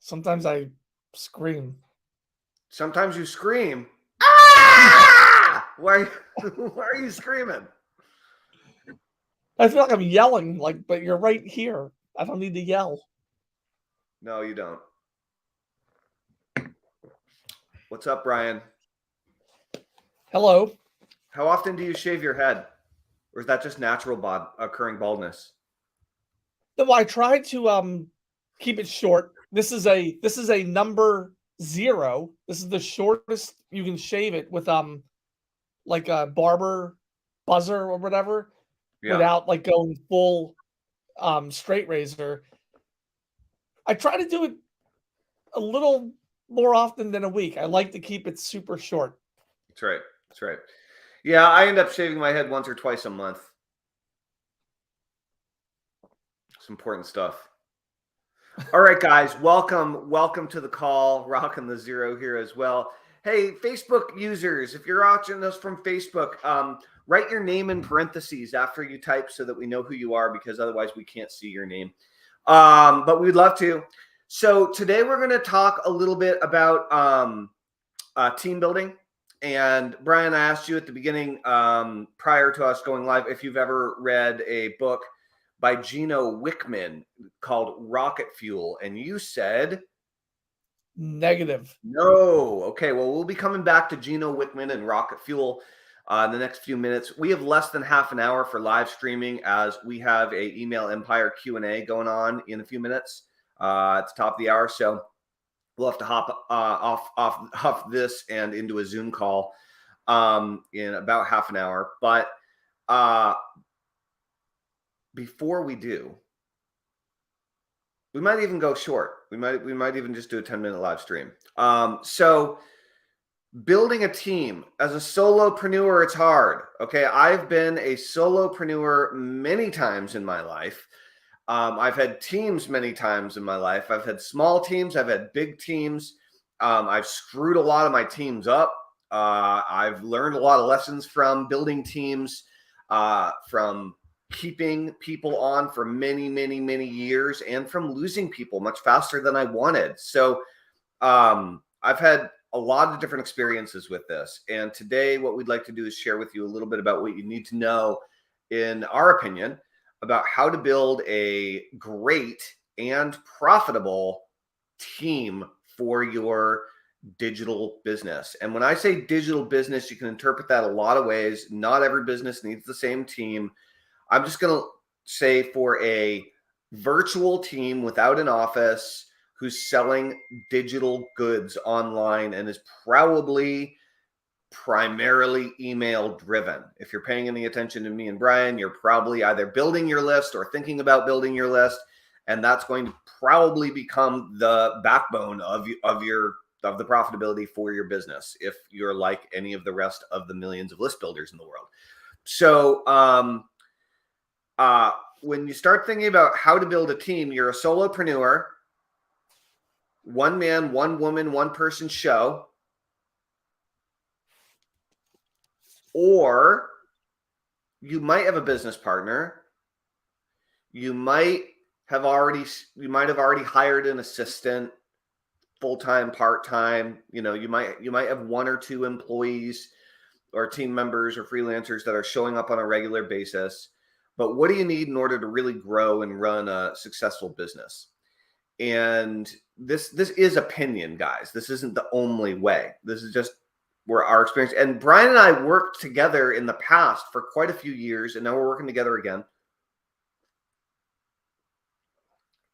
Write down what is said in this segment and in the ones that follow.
Sometimes I scream. Sometimes you scream. Ah! Why are you screaming? I feel like I'm yelling, but you're right here. I don't need to yell. No, you don't. What's up, Brian? Hello. How often do you shave your head? Or is that just natural occurring baldness? No, I tried to keep it short. This is a number 0. This is the shortest you can shave it with like a barber buzzer or whatever Yeah. without like going full straight razor. I try to do it a little more often than a week. I like to keep it super short. That's right. That's right. Yeah, I end up shaving my head once or twice a month. It's important stuff. All right, guys, welcome to the call. Rocking the zero here as well. Hey, Facebook users, if you're watching us from Facebook, write your name in parentheses after you type so that we know who you are, because otherwise we can't see your name. But we'd love to. So today we're going to talk a little bit about team building. And Brian, I asked you at the beginning, prior to us going live, if you've ever read a book by Gino Wickman called Rocket Fuel, and you said Negative. no. Okay, well, we'll be coming back to Gino Wickman and Rocket Fuel in the next few minutes. We have less than half an hour for live streaming, as we have a email empire Q&A going on in a few minutes at the top of the hour. So we'll have to hop off this and into a Zoom call in about half an hour. But before we do, we might even go short. We might even just do a 10-minute live stream. So building a team as a solopreneur, it's hard. Okay, I've been a solopreneur many times in my life. I've had teams many times in my life. I've had small teams. I've had big teams. I've screwed a lot of my teams up. I've learned a lot of lessons from building teams, from keeping people on for many, many, many years, and from losing people much faster than I wanted. So I've had a lot of different experiences with this. And today what we'd like to do is share with you a little bit about what you need to know, in our opinion, about how to build a great and profitable team for your digital business. And when I say digital business, you can interpret that a lot of ways. Not every business needs the same team. I'm just going to say for a virtual team without an office who's selling digital goods online and is probably primarily email driven. If you're paying any attention to me and Brian, you're probably either building your list or thinking about building your list, and that's going to probably become the backbone of the profitability for your business if you're like any of the rest of the millions of list builders in the world. So when you start thinking about how to build a team, you're a solopreneur, one man, one woman, one person show, or you might have a business partner. You might have already hired an assistant, full-time, part-time. You might have one or two employees or team members or freelancers that are showing up on a regular basis. But what do you need in order to really grow and run a successful business? And this is opinion, guys. This isn't the only way. This is just where our experience. And Brian and I worked together in the past for quite a few years, and now we're working together again.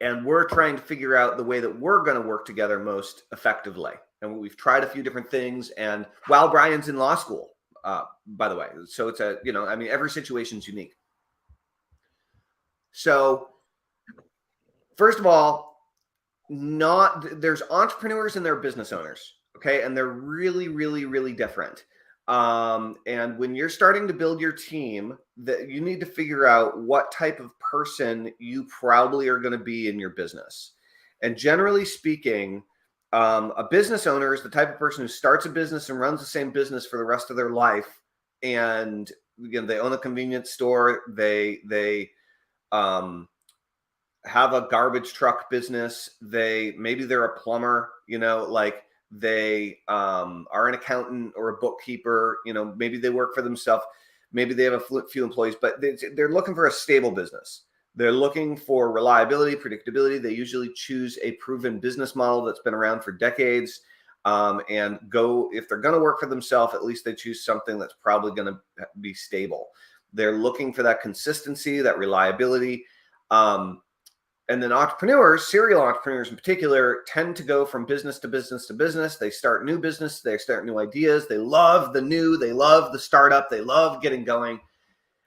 And we're trying to figure out the way that we're going to work together most effectively. And we've tried a few different things. And while Brian's in law school, by the way, so it's every situation's unique. So first of all, there's entrepreneurs and there are business owners, okay, and they're really, really, really different. And when you're starting to build your team, that you need to figure out what type of person you probably are going to be in your business. And generally speaking, a business owner is the type of person who starts a business and runs the same business for the rest of their life. And they own a convenience store. They have a garbage truck business. Maybe they're a plumber, like they are an accountant or a bookkeeper, maybe they work for themselves. Maybe they have a few employees, but they're looking for a stable business. They're looking for reliability, predictability. They usually choose a proven business model that's been around for decades. And if they're going to work for themselves, at least they choose something that's probably going to be stable. They're looking for that consistency, that reliability. And then entrepreneurs, serial entrepreneurs in particular, tend to go from business to business to business. They start new business. They start new ideas. They love the new. They love the startup. They love getting going.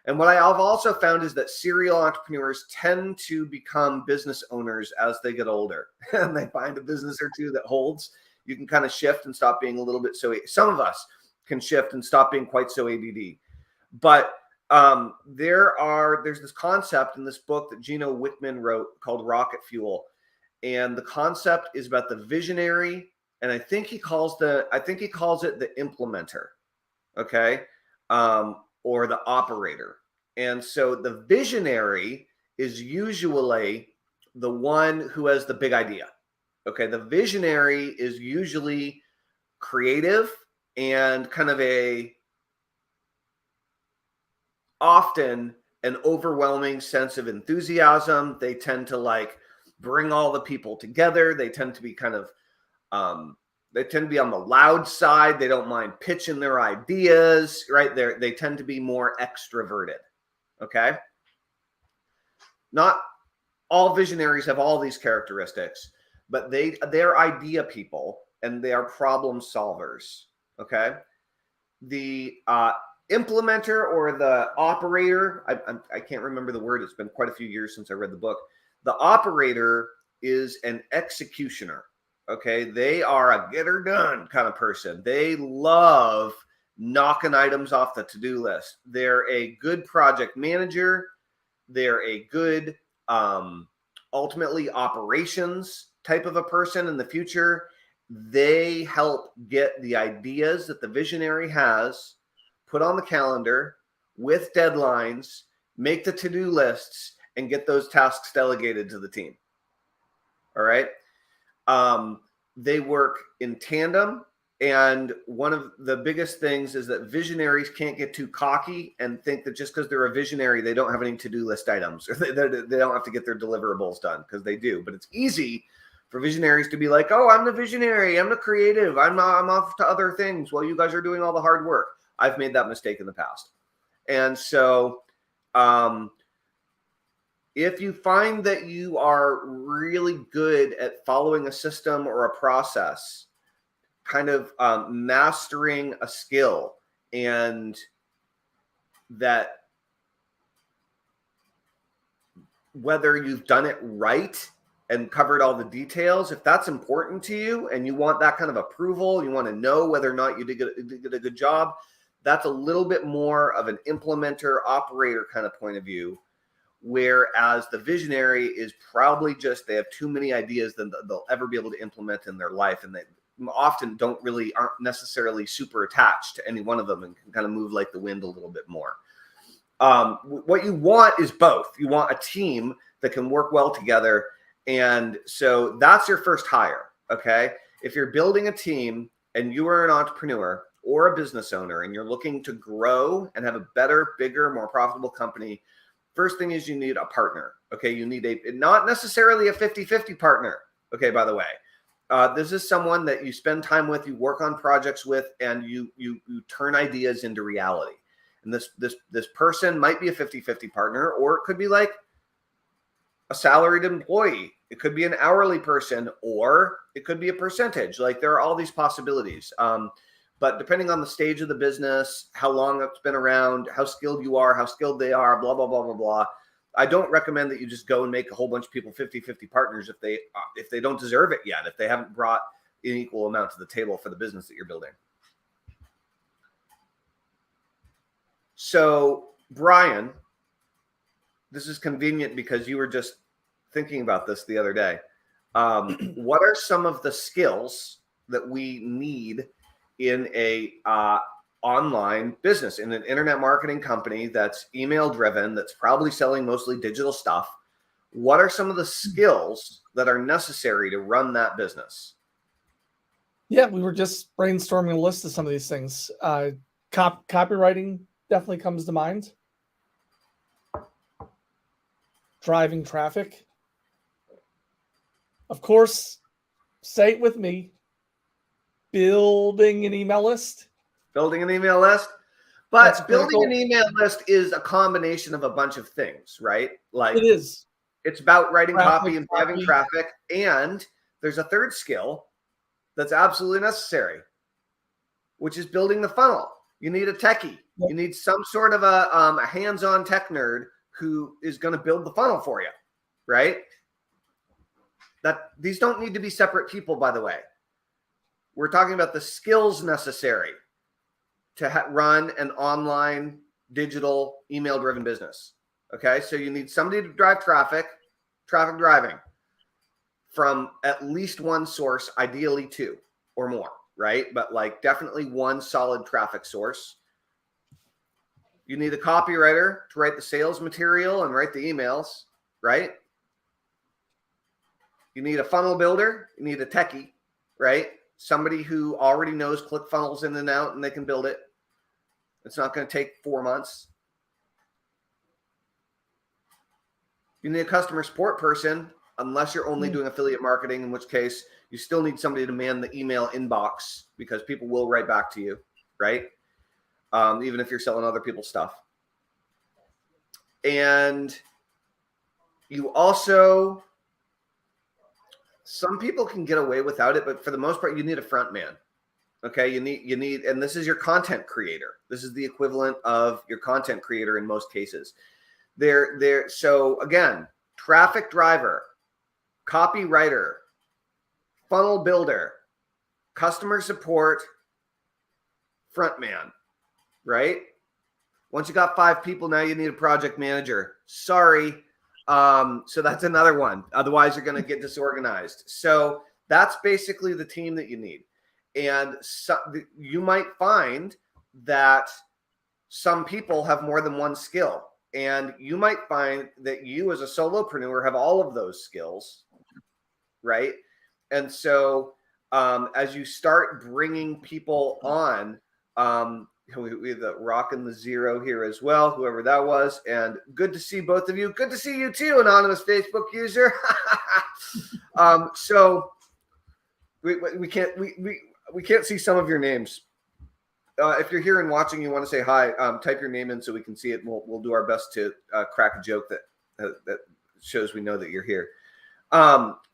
And what I've also found is that serial entrepreneurs tend to become business owners as they get older. And they find a business or two that holds. You can kind of shift and stop being a little bit some of us can shift and stop being quite so ADD. But there's this concept in this book that Gino Wickman wrote called Rocket Fuel. And the concept is about the visionary. And I think he calls it the implementer. Okay. Or the operator. And so the visionary is usually the one who has the big idea. Okay. The visionary is usually creative and kind of often an overwhelming sense of enthusiasm. They tend to bring all the people together. They tend to be they tend to be on the loud side. They don't mind pitching their ideas, right? They tend to be more extroverted. Okay. Not all visionaries have all these characteristics, but they're idea people and they are problem solvers. Okay. The implementer or the operator, I can't remember the word. It's been quite a few years since I read the book. The operator is an executioner. Okay. They are a get her done kind of person. They love knocking items off the to-do list. They're a good project manager. They're a good, ultimately operations type of a person in the future. They help get the ideas that the visionary has put on the calendar with deadlines, make the to-do lists, and get those tasks delegated to the team. All right. They work in tandem. And one of the biggest things is that visionaries can't get too cocky and think that just because they're a visionary, they don't have any to-do list items or they don't have to get their deliverables done, because they do. But it's easy for visionaries to be like, oh, I'm the visionary. I'm the creative. I'm off to other things while you guys are doing all the hard work. I've made that mistake in the past. And so if you find that you are really good at following a system or a process, kind of mastering a skill, and that whether you've done it right and covered all the details, if that's important to you and you want that kind of approval, you want to know whether or not you did a good job, that's a little bit more of an implementer operator kind of point of view. Whereas the visionary is probably just, they have too many ideas that they'll ever be able to implement in their life. And they often aren't necessarily super attached to any one of them and can kind of move like the wind a little bit more. What you want is both. You want a team that can work well together. And so that's your first hire. Okay. If you're building a team and you are an entrepreneur or a business owner and you're looking to grow and have a better, bigger, more profitable company, first thing is you need a partner. Okay. You need not necessarily a 50-50 partner. Okay. By the way, this is someone that you spend time with, you work on projects with, and you turn ideas into reality. And this person might be a 50-50 partner, or it could be like a salaried employee. It could be an hourly person, or it could be a percentage. Like, there are all these possibilities. But depending on the stage of the business, how long it's been around, how skilled you are, how skilled they are, blah, blah, blah, blah, blah. I don't recommend that you just go and make a whole bunch of people 50-50 partners if they don't deserve it yet, if they haven't brought an equal amount to the table for the business that you're building. So, Brian, this is convenient because you were just thinking about this the other day. What are some of the skills that we need in a online business, in an internet marketing company that's email driven, that's probably selling mostly digital stuff? what are some of the skills that are necessary to run that business? Yeah, we were just brainstorming a list of some of these things. Copywriting definitely comes to mind. Driving traffic. Of course, say it with me. Building an email list. Building an email list. That's But building critical. an email list is a combination of a bunch of things, right? Like It is. it's about writing copy Traffic, and driving traffic. And there's a third skill that's absolutely necessary, which is building the funnel. You need a techie. Yep. You need some sort of a hands-on tech nerd who is going to build the funnel for you, right? That these don't need to be separate people, by the way. We're talking about the skills necessary to run an online digital email-driven business. Okay, so you need somebody to drive traffic driving from at least one source, ideally two or more, right? But like definitely one solid traffic source. You need a copywriter to write the sales material and write the emails, right? You need a funnel builder. You need a techie, right? Somebody who already knows ClickFunnels in and out and they can build it. It's not going to take 4 months. You need a customer support person, unless you're only doing affiliate marketing, in which case you still need somebody to man the email inbox because people will write back to you, right? Even if you're selling other people's stuff. And you also, some people can get away without it, but for the most part, you need a front man. Okay, you need, and this is your content creator. This is the equivalent of your content creator in most cases. So again, traffic driver, copywriter, funnel builder, customer support, front man, right? Once you got 5 people, now you need a project manager. Sorry. So that's another one. Otherwise, you're going to get disorganized. So that's basically the team that you need. And you might find that some people have more than one skill. And you might find that you as a solopreneur have all of those skills, right? And so as you start bringing people on, we have the Rock and the Zero here as well, whoever that was. And good to see both of you. Good to see you too, anonymous Facebook user. So we can't see some of your names. If you're here and watching, you want to say hi, type your name in so we can see it. And we'll do our best to crack a joke that shows we know that you're here.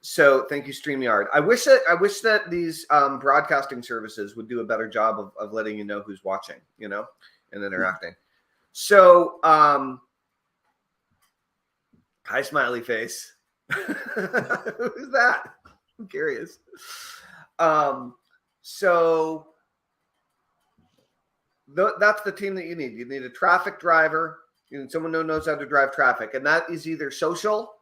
So thank you, StreamYard. I wish that these broadcasting services would do a better job of letting you know who's watching, and interacting. So hi, smiley face. Who's that? I'm curious. So that's the team that you need. You need a traffic driver. You need someone who knows how to drive traffic, and that is either social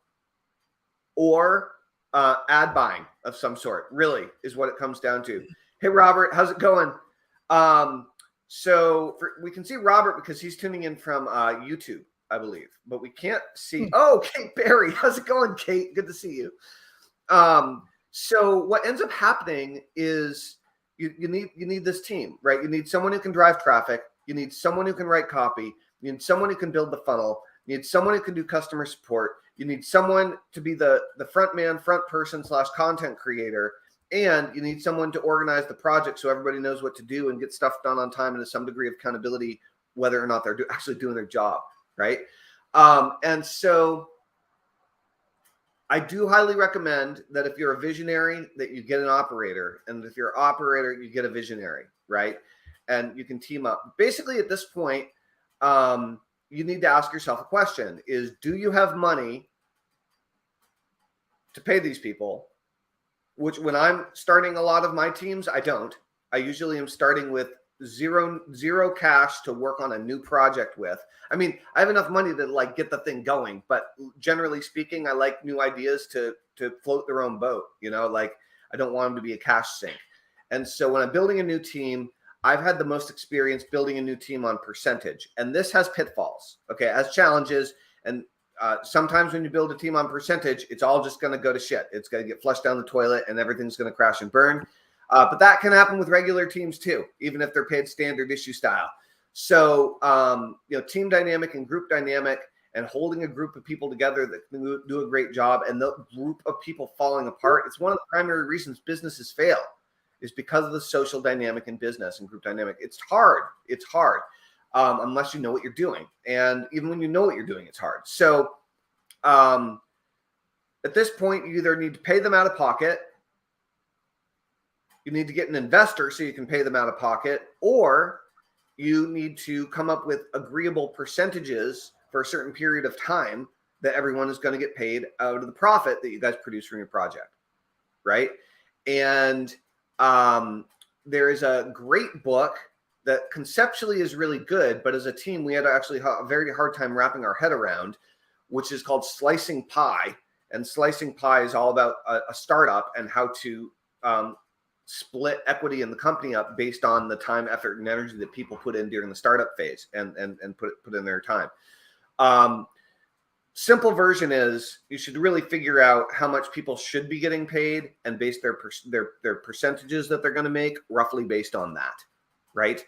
or ad buying of some sort, really, is what it comes down to. Hey, Robert, how's it going? We can see Robert because he's tuning in from YouTube, I believe, but we can't see. Oh, Kate Berry, how's it going, Kate? Good to see you. So what ends up happening is you need this team, right? You need someone who can drive traffic. You need someone who can write copy. You need someone who can build the funnel. You need someone who can do customer support. You need someone to be the front man, front person / content creator. And you need someone to organize the project so everybody knows what to do and get stuff done on time and to some degree of accountability, whether or not they're actually doing their job, right? And so I do highly recommend that if you're a visionary, that you get an operator. And if you're an operator, you get a visionary, right? And you can team up. Basically, at this point, you need to ask yourself a question is, do you have money to pay these people? Which when I'm starting a lot of my teams, I don't. I usually am starting with zero cash to work on a new project with. I mean, I have enough money to like get the thing going, but generally speaking, I like new ideas to float their own boat. Like I don't want them to be a cash sink. And so when I'm building a new team, I've had the most experience building a new team on percentage, and this has pitfalls. Okay, it has challenges, and sometimes when you build a team on percentage, it's all just going to go to shit. It's going to get flushed down the toilet and everything's going to crash and burn. But that can happen with regular teams too, even if they're paid standard issue style. So, team dynamic and group dynamic, and holding a group of people together that can do a great job, and the group of people falling apart. It's one of the primary reasons businesses fail, is because of the social dynamic in business and group dynamic. It's hard. It's hard unless you know what you're doing. And even when you know what you're doing, it's hard. So at this point, you either need to pay them out of pocket, you need to get an investor so you can pay them out of pocket, or you need to come up with agreeable percentages for a certain period of time that everyone is going to get paid out of the profit that you guys produce from your project, right? And there is a great book that conceptually is really good, but as a team, we had actually a very hard time wrapping our head around, which is called Slicing Pie. And Slicing Pie is all about a startup and how to split equity in the company up based on the time, effort, and energy that people put in during the startup phase and put in their time. Simple version is you should really figure out how much people should be getting paid and base their percentages that they're going to make roughly based on that, right?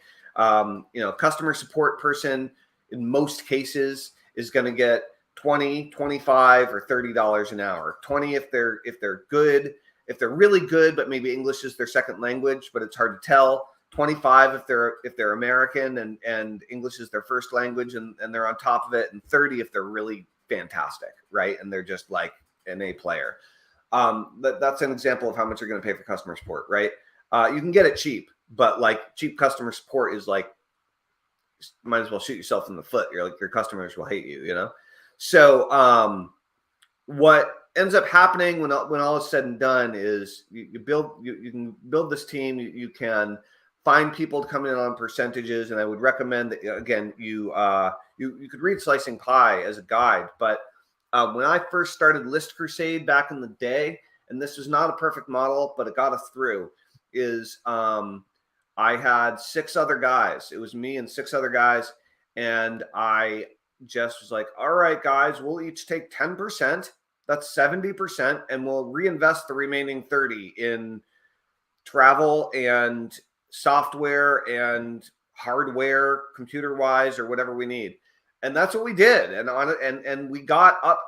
Customer support person in most cases is going to get $20, $25, or $30 an hour. 20 if they're good, if they're really good, but maybe English is their second language, but it's hard to tell. 25 if they're American and English is their first language and they're on top of it, and 30 if they're really fantastic, right? And they're just like an A player. That's an example of how much you're going to pay for customer support, right? You can get it cheap, but like cheap customer support is like, might as well shoot yourself in the foot. You're like, your customers will hate you, you know? So what ends up happening when all is said and done is you can build this team. You can find people to come in on percentages, and I would recommend that again you could read Slicing Pie as a guide. But when I first started List Crusade back in the day, and this was not a perfect model, but it got us through, is I had 6 other guys. It was me and 6 other guys, and I just was like, all right, guys, we'll each take 10%. That's 70%, and we'll reinvest the remaining 30 in travel and software and hardware, computer-wise, or whatever we need. And that's what we did. And we got up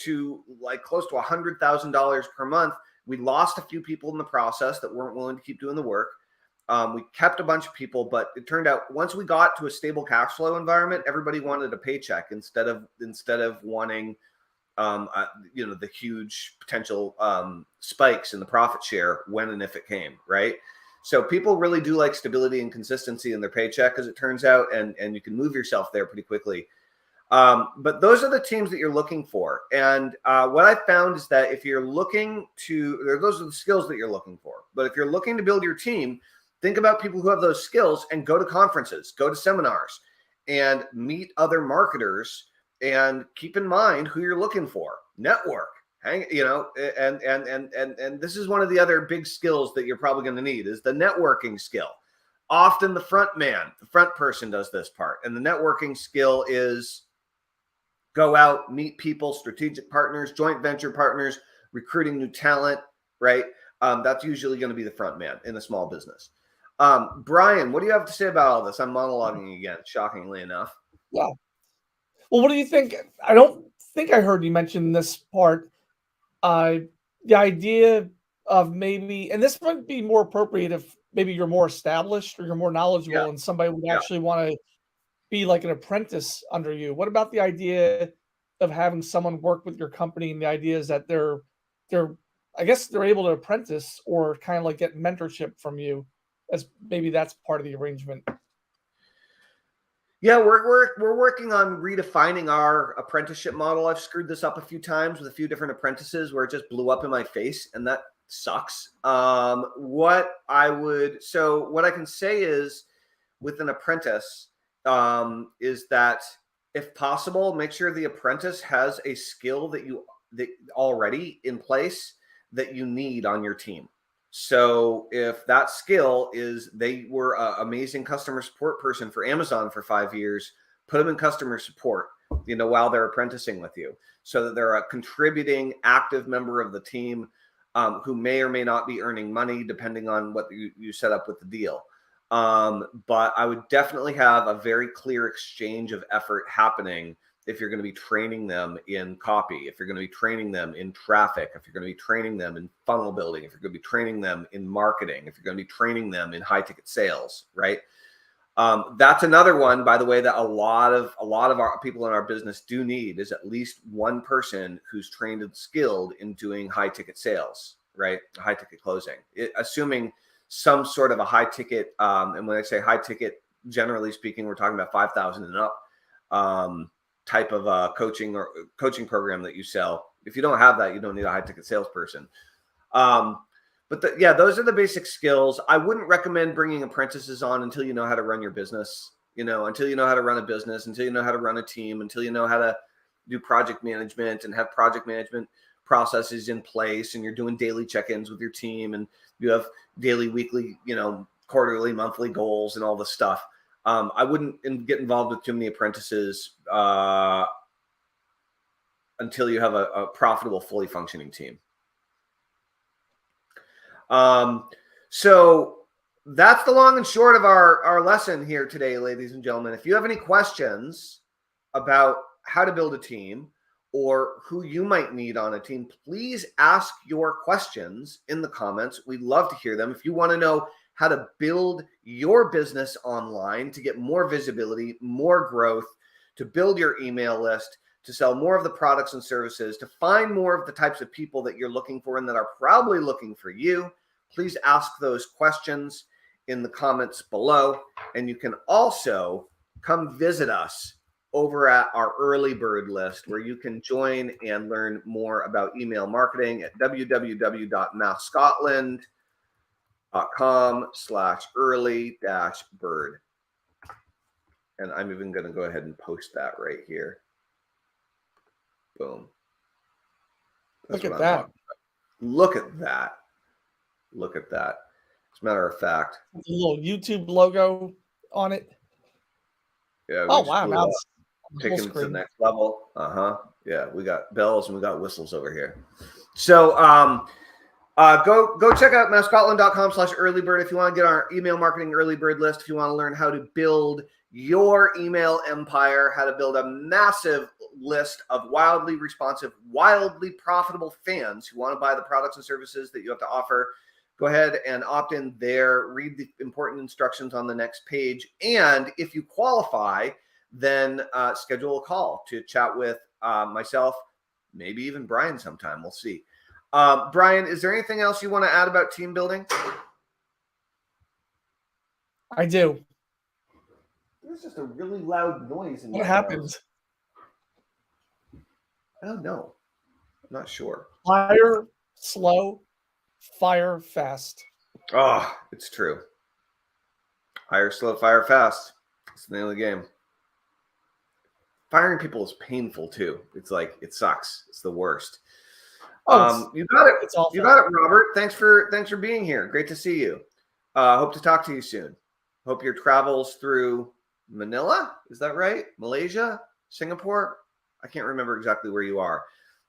to like close to $100,000 per month. We lost a few people in the process that weren't willing to keep doing the work. We kept a bunch of people, but it turned out once we got to a stable cash flow environment, everybody wanted a paycheck instead of wanting the huge potential spikes in the profit share when and if it came, right? So people really do like stability and consistency in their paycheck, as it turns out, and you can move yourself there pretty quickly. But those are the teams that you're looking for. And what I found is that if you're looking to, those are the skills that you're looking for. But if you're looking to build your team, think about people who have those skills and go to conferences, go to seminars, and meet other marketers. And keep in mind who you're looking for. Network, and this is one of the other big skills that you're probably going to need is the networking skill. Often the front person does this part, and the networking skill is go out, meet people, strategic partners, joint venture partners, recruiting new talent, right? That's usually going to be the front man in a small business. Brian, what do you have to say about all this? I'm monologuing again, shockingly enough. Yeah. Well, what do you think? I don't think I heard you mention this part. The idea of maybe, and this might be more appropriate if maybe you're more established or you're more knowledgeable and somebody would actually want to be like an apprentice under you. What about the idea of having someone work with your company, and the idea is that they're I guess they're able to apprentice or kind of like get mentorship from you, as maybe that's part of the arrangement. Yeah, we're working on redefining our apprenticeship model. I've screwed this up a few times with a few different apprentices where it just blew up in my face, and that sucks. What I can say is with an apprentice is that if possible, make sure the apprentice has a skill that already in place that you need on your team. So if that skill is they were an amazing customer support person for Amazon for 5 years, put them in customer support. while they're apprenticing with you, so that they're a contributing active member of the team who may or may not be earning money depending on what you set up with the deal. But I would definitely have a very clear exchange of effort happening if you're going to be training them in copy, if you're going to be training them in traffic, if you're going to be training them in funnel building, if you're going to be training them in marketing, if you're going to be training them in high ticket sales, right? That's another one, by the way, that a lot of our people in our business do need, is at least one person who's trained and skilled in doing high ticket sales, right? High ticket closing, assuming some sort of a high ticket. And when I say high ticket, generally speaking, we're talking about 5,000 and up type of coaching program that you sell. If you don't have that, you don't need a high ticket salesperson. But those are the basic skills. I wouldn't recommend bringing apprentices on until you know how to run your business, until you know how to run a business, until you know how to run a team, until you know how to do project management and have project management processes in place, and you're doing daily check-ins with your team, and you have daily, weekly, quarterly, monthly goals and all the stuff. I wouldn't get involved with too many apprentices until you have a profitable, fully functioning team. So that's the long and short of our lesson here today, ladies and gentlemen. If you have any questions about how to build a team or who you might need on a team, please ask your questions in the comments. We'd love to hear them. If you want to know how to build your business online to get more visibility, more growth, to build your email list, to sell more of the products and services, to find more of the types of people that you're looking for and that are probably looking for you, please ask those questions in the comments below. And you can also come visit us over at our early bird list, where you can join and learn more about email marketing at www.mathscotland.com/early-bird. And I'm even going to go ahead and post that right here. Boom. Look at that. Look at that. Look at that. As a matter of fact, a little YouTube logo on it. Yeah. Oh, wow. Now it's taking it to the next level. Yeah. We got bells and we got whistles over here. So go check out mathscotland.com/earlybird if you want to get our email marketing early bird list. If you want to learn how to build your email empire, how to build a massive list of wildly responsive, wildly profitable fans who want to buy the products and services that you have to offer, go ahead and opt in there. Read the important instructions on the next page. And if you qualify, then schedule a call to chat with myself, maybe even Brian sometime. We'll see. Brian, is there anything else you want to add about team building? I do. There's just a really loud noise in What happened? I don't know. I'm not sure. Hire slow, fire fast. Oh, it's true. Hire slow, fire fast. It's the name of the game. Firing people is painful too. It's like, it sucks. It's the worst. You got it. You got it, Robert. Thanks for being here. Great to see you. Hope to talk to you soon. Hope your travels through Manila. Is that right? Malaysia, Singapore. I can't remember exactly where you are,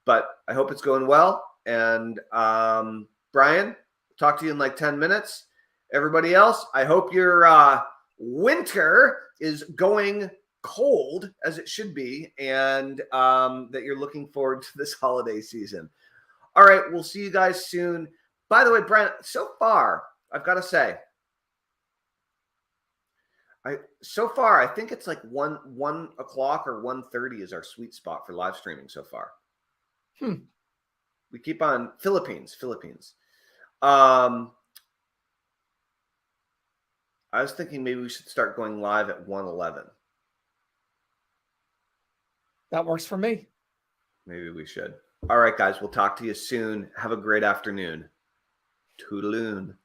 but I hope it's going well. And Brian, talk to you in like 10 minutes. Everybody else, I hope your winter is going cold as it should be, and that you're looking forward to this holiday season. All right, we'll see you guys soon. By the way, Brian, so far, I've got to say, I think it's like 1 o'clock or 1:30 is our sweet spot for live streaming so far. We keep on Philippines. I was thinking maybe we should start going live at 1:11. That works for me. Maybe we should. All right, guys, we'll talk to you soon. Have a great afternoon. Toodaloon.